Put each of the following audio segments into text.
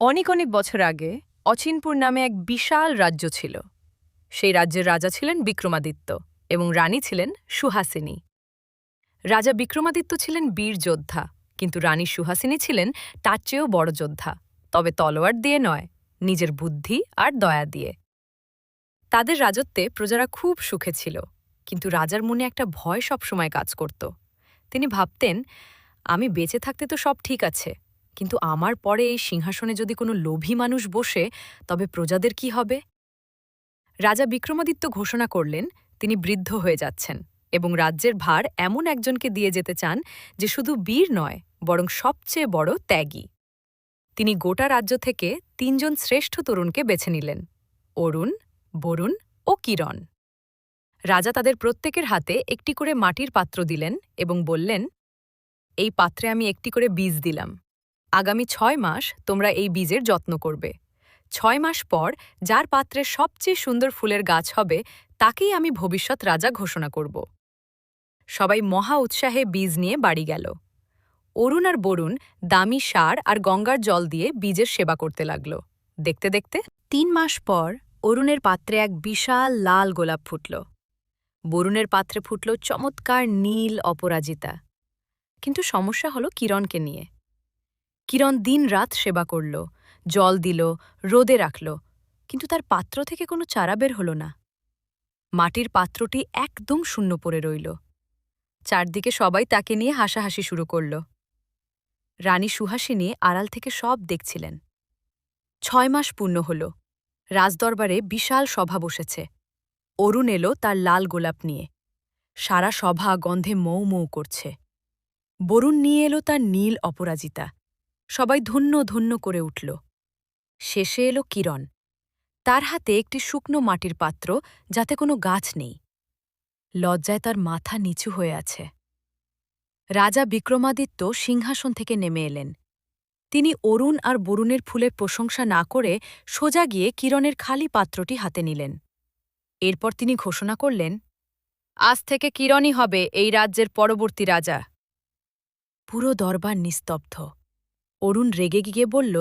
অনেক অনেক বছর আগে অচিনপুর নামে এক বিশাল রাজ্য ছিল। সেই রাজ্যের রাজা ছিলেন বিক্রমাদিত্য এবং রানী ছিলেন সুহাসিনী। রাজা বিক্রমাদিত্য ছিলেন বীর যোদ্ধা, কিন্তু রানী সুহাসিনী ছিলেন তার চেয়েও বড় যোদ্ধা, তবে তলোয়ার দিয়ে নয়, নিজের বুদ্ধি আর দয়া দিয়ে। তাদের রাজত্বে প্রজারা খুব সুখে ছিল, কিন্তু রাজার মনে একটা ভয় সবসময় কাজ করত। তিনি ভাবতেন, আমি বেঁচে থাকতে তো সব ঠিক আছে, কিন্তু আমার পরে এই সিংহাসনে যদি কোনো লোভী মানুষ বসে, তবে প্রজাদের কি হবে? রাজা বিক্রমাদিত্য ঘোষণা করলেন তিনি বৃদ্ধ হয়ে যাচ্ছেন এবং রাজ্যের ভার এমন একজনকে দিয়ে যেতে চান যে শুধু বীর নয়, বরং সবচেয়ে বড় ত্যাগী। তিনি গোটা রাজ্য থেকে ৩ জন শ্রেষ্ঠ তরুণকে বেছে নিলেন: অরুণ, বরুণ ও কিরণ। রাজা তাদের প্রত্যেকের হাতে একটি করে মাটির পাত্র দিলেন এবং বললেন, এই পাত্রে আমি একটি করে বীজ দিলাম। আগামী ৬ মাস তোমরা এই বীজের যত্ন করবে। ৬ মাস পর যার পাত্রে সবচেয়ে সুন্দর ফুলের গাছ হবে, তাকেই আমি ভবিষ্যৎ রাজা ঘোষণা করব। সবাই মহা উৎসাহে বীজ নিয়ে বাড়ি গেল। অরুণ আর বরুণ দামি সার আর গঙ্গার জল দিয়ে বীজের সেবা করতে লাগল। দেখতে দেখতে ৩ মাস পর অরুণের পাত্রে এক বিশাল লাল গোলাপ ফুটল। বরুণের পাত্রে ফুটল চমৎকার নীল অপরাজিতা। কিন্তু সমস্যা হলো কিরণকে নিয়ে। কিরণ দিনরাত সেবা করল, জল দিল, রোদে রাখল, কিন্তু তার পাত্র থেকে কোনো চারা বের হল না। মাটির পাত্রটি একদম শূন্য পড়ে রইল। চারদিকে সবাই তাকে নিয়ে হাসাহাসি শুরু করল। রানী সুহাসিনী আড়াল থেকে সব দেখছিলেন। ৬ মাস পূর্ণ হল। রাজদরবারে বিশাল সভা বসেছে। অরুণ এলো তার লাল গোলাপ নিয়ে। সারা সভা গন্ধে মৌ মৌ করছে। বরুণ নিয়ে এলো তার নীল অপরাজিতা। সবাই ধন্য ধন্য করে উঠল। শেষে এলো কিরণ। তার হাতে একটি শুকনো মাটির পাত্র, যাতে কোনো গাছ নেই। লজ্জায় তার মাথা নিচু হয়ে আছে। রাজা বিক্রমাদিত্য সিংহাসন থেকে নেমে এলেন। তিনি অরুণ আর বরুণের ফুলের প্রশংসা না করে সোজা গিয়ে কিরণের খালি পাত্রটি হাতে নিলেন। এরপর তিনি ঘোষণা করলেন, আজ থেকে কিরণই হবে এই রাজ্যের পরবর্তী রাজা। পুরো দরবার নিস্তব্ধ। অরুণ রেগে গিয়ে বলল,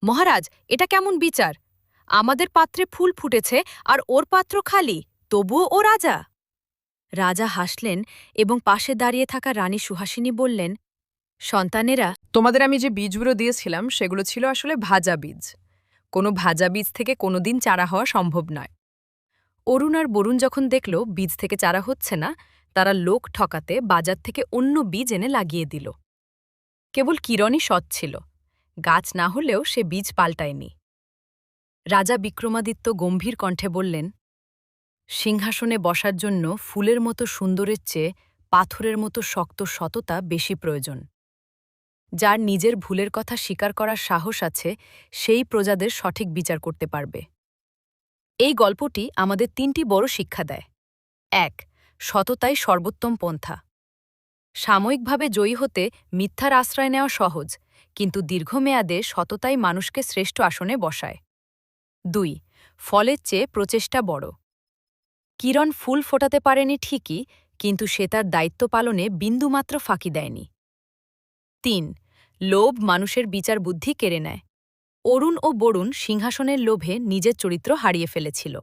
মহারাজ, এটা কেমন বিচার? আমাদের পাত্রে ফুল ফুটেছে আর ওর পাত্র খালি, তবুও ও রাজা? রাজা হাসলেন এবং পাশে দাঁড়িয়ে থাকা রানী সুহাসিনী বললেন, সন্তানেরা, তোমাদের আমি যে বীজগুলো দিয়েছিলাম সেগুলো ছিল আসলে ভাজা বীজ। কোনো ভাজা বীজ থেকে কোনোদিন চারা হওয়া সম্ভব নয়। অরুণ আর বরুণ যখন দেখল বীজ থেকে চারা হচ্ছে না, তারা লোক ঠকাতে বাজার থেকে অন্য বীজ এনে লাগিয়ে দিল। কেবল কিরণই সৎ ছিল। গাছ না হলেও সে বীজ পাল্টায়নি। রাজা বিক্রমাদিত্য গম্ভীর কণ্ঠে বললেন, সিংহাসনে বসার জন্য ফুলের মতো সুন্দরের চেয়ে পাথরের মতো শক্ত সততা বেশি প্রয়োজন। যার নিজের ভুলের কথা স্বীকার করার সাহস আছে, সেই প্রজাদের সঠিক বিচার করতে পারবে। এই গল্পটি আমাদের ৩টি বড় শিক্ষা দেয়। ১. সততাই সর্বোত্তম পন্থা। সাময়িকভাবে জয়ী হতে মিথ্যার আশ্রয় নেওয়া সহজ, কিন্তু দীর্ঘমেয়াদে সততাই মানুষকে শ্রেষ্ঠ আসনে বসায়। ২. ফলের চেয়ে প্রচেষ্টা বড়। কিরণ ফুল ফোটাতে পারেনি ঠিকই, কিন্তু সে তার দায়িত্ব পালনে বিন্দুমাত্র ফাঁকি দেয়নি। ৩. লোভ মানুষের বিচার বুদ্ধি কেড়ে নেয়। অরুণ ও বরুণ সিংহাসনের লোভে নিজের চরিত্র হারিয়ে ফেলেছিল।